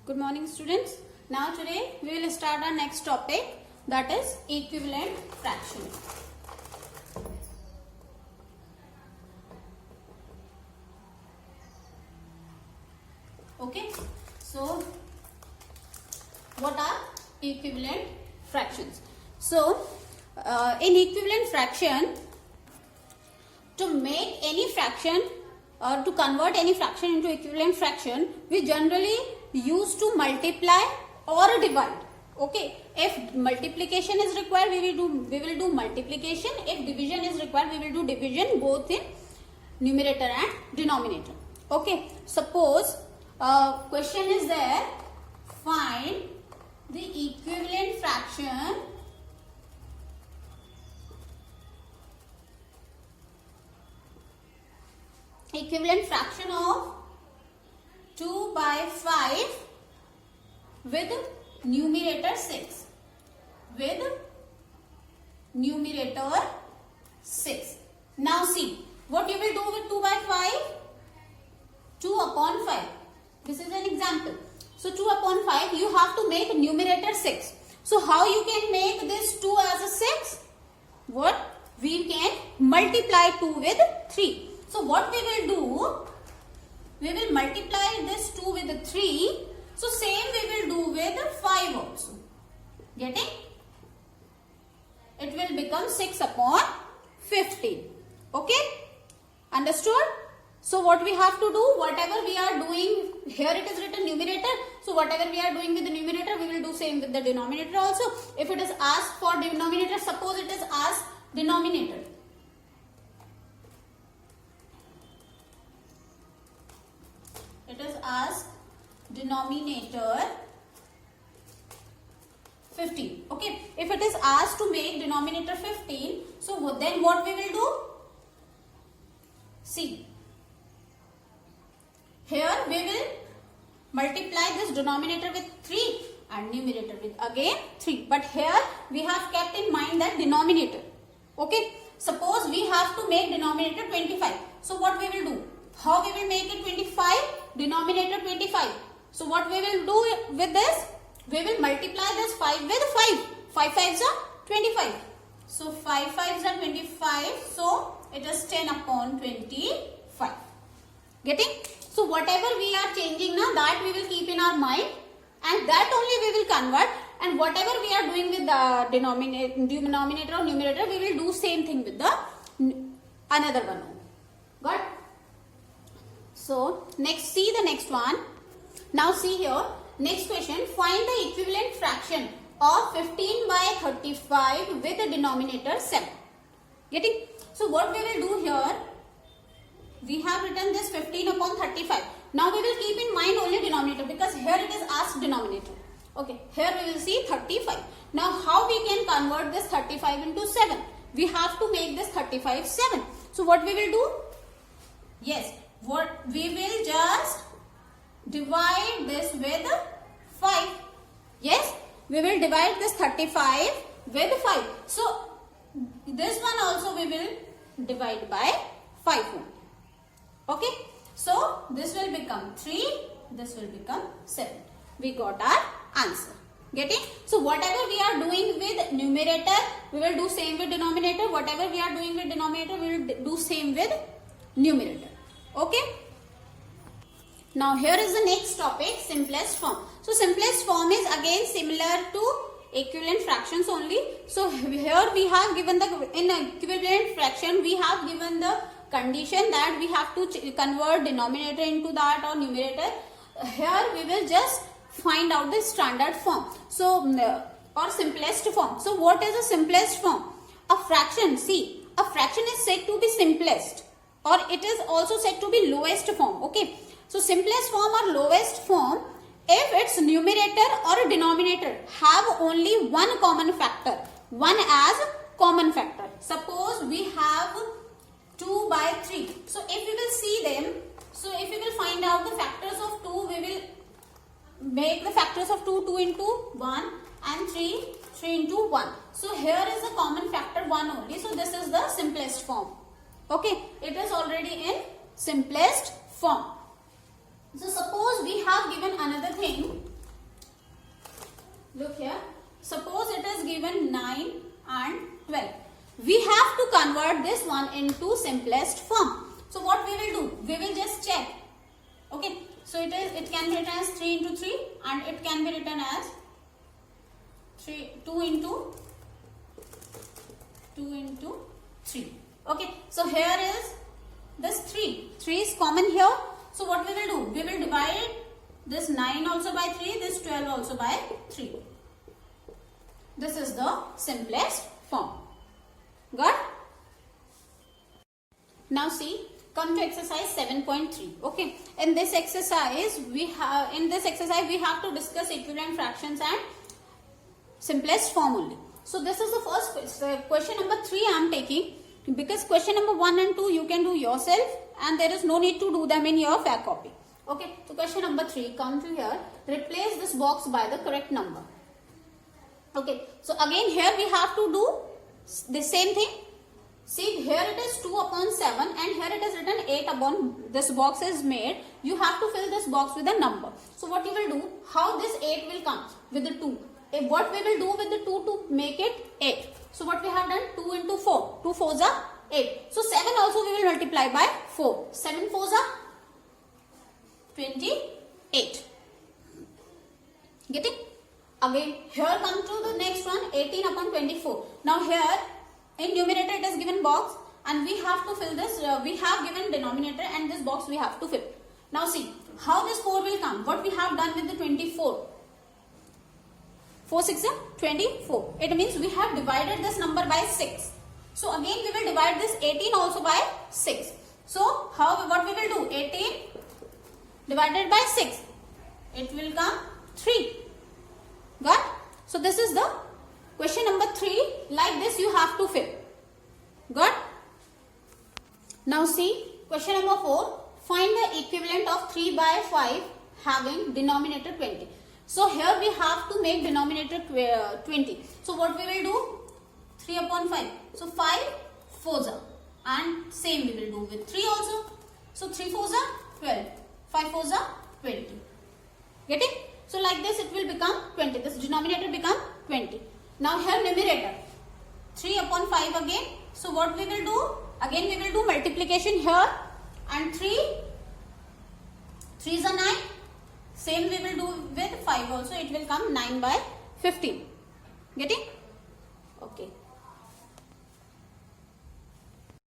Good morning, students. Now today we will start our next topic, that is equivalent fraction. Okay, so what are equivalent fractions? So in equivalent fraction, to make any fraction or to convert any fraction into equivalent fraction, we generally use to multiply or divide. Okay, if multiplication is required, we will do multiplication. If division is required, we will do division, both in numerator and denominator. Okay, suppose question is there, find the equivalent fraction of 2 by 5 with numerator 6. With numerator 6. Now see, what you will do with 2 by 5? 2 upon 5. This is an example. So 2 upon 5, you have to make numerator 6. So how you can make this 2 as a 6? What? We can multiply 2 with 3. So what we will do? We will multiply this 2 with 3. So same we will do with 5 also. Getting? It will become 6 upon 15. Okay? Understood? So what we have to do? Whatever we are doing, here it is written numerator. So whatever we are doing with the numerator, we will do same with the denominator also. If it is asked for denominator, suppose it is asked denominator. It is asked denominator 15. Okay. If it is asked to make denominator 15, so then what we will do? See. Here we will multiply this denominator with 3 and numerator with again 3. But here we have kept in mind that denominator. Okay. Suppose we have to make denominator 25. So what we will do? How we will make it 25? Denominator 25. So what we will do with this? We will multiply this 5 with 5. 5 5s are 25. So 5 5s are 25. So it is 10 upon 25. Getting? So whatever we are changing now, that we will keep in our mind, and that only we will convert, and whatever we are doing with the denominator or numerator, we will do same thing with the another one. Got? So next, see the next one. Now see here, next question, find the equivalent fraction of 15 by 35 with the denominator 7. Getting? So what we will do here, we have written this 15 upon 35. Now we will keep in mind only denominator, because here it is asked denominator. Okay, here we will see 35. Now how we can convert this 35 into 7? We have to make this 35 7. So what we will do? Yes, what we will just divide this with 5. Yes, we will divide this 35 with 5. So this one also we will divide by 5 only. Okay, so this will become 3, this will become 7. We got our answer. Getting? So whatever we are doing with numerator, we will do same with denominator. Whatever we are doing with denominator, we will do same with numerator. Okay. Now here is the next topic, simplest form. So simplest form is again similar to equivalent fractions only. So here we have given the, in equivalent fraction, we have given the condition that we have to convert denominator into that or numerator. Here we will just find out the standard form. So or simplest form. So what is the simplest form? A fraction. See, a fraction is said to be simplest, or it is also said to be lowest form. Okay. So simplest form or lowest form if its numerator or denominator have only one common factor. One as common factor. Suppose we have 2 by 3. So if we will see them, so if we will find out the factors of 2, we will make the factors of 2 into 1 and 3 into 1. So here is the common factor 1 only. So this is the simplest form. Okay, it is already in simplest form. So suppose we have given another thing. Look here. Suppose it is given 9 and 12. We have to convert this one into simplest form. So what we will do? We will just check. Okay. So it can be written as 3 into 3 and it can be written as 2 into 3. Okay. So here is this 3. 3 is common here. So what we will do? We will divide this 9 also by 3, this 12 also by 3. This is the simplest form. Got? Now see, come to exercise 7.3. Okay. In this exercise we have to discuss equivalent fractions and simplest form only. So this is the first question number 3 I am taking, because question number 1 and 2 you can do yourself and there is no need to do them in your fair copy. Okay. So question number 3, come to here, replace this box by the correct number. Okay. So again here we have to do the same thing. See, here it is 2 upon 7 and here it is written 8 upon, this box is made. You have to fill this box with a number. So what you will do, how this 8 will come? With the 2. What we will do with the 2 to make it 8? So what we have done? 2 into 4. 2 4s are 8. So 7 also we will multiply by 4. 7 4s are 28. Getting? Again, here come to the next one, 18 upon 24. Now here, in numerator it is given box and we have to fill this, we have given denominator and this box we have to fill. Now see, how this 4 will come? What we have done with the 24? 4 6 24. It means we have divided this number by 6. So again we will divide this 18 also by 6. So what we will do? 18 divided by 6. It will come 3. Got? So this is the question number 3. Like this you have to fill. Got? Now see question number 4. Find the equivalent of 3 by 5 having denominator 20. So here we have to make denominator 20. So what we will do? 3 upon 5. So 5 4s are. And same we will do with 3 also. So 3 4s are 12. 5 4s are 20. Getting? So like this it will become 20. This denominator become 20. Now here numerator. 3 upon 5 again. So what we will do? Again we will do multiplication here. And 3 3s are 9. Same we will do with 5 also. It will come 9 by 15. Getting? Okay.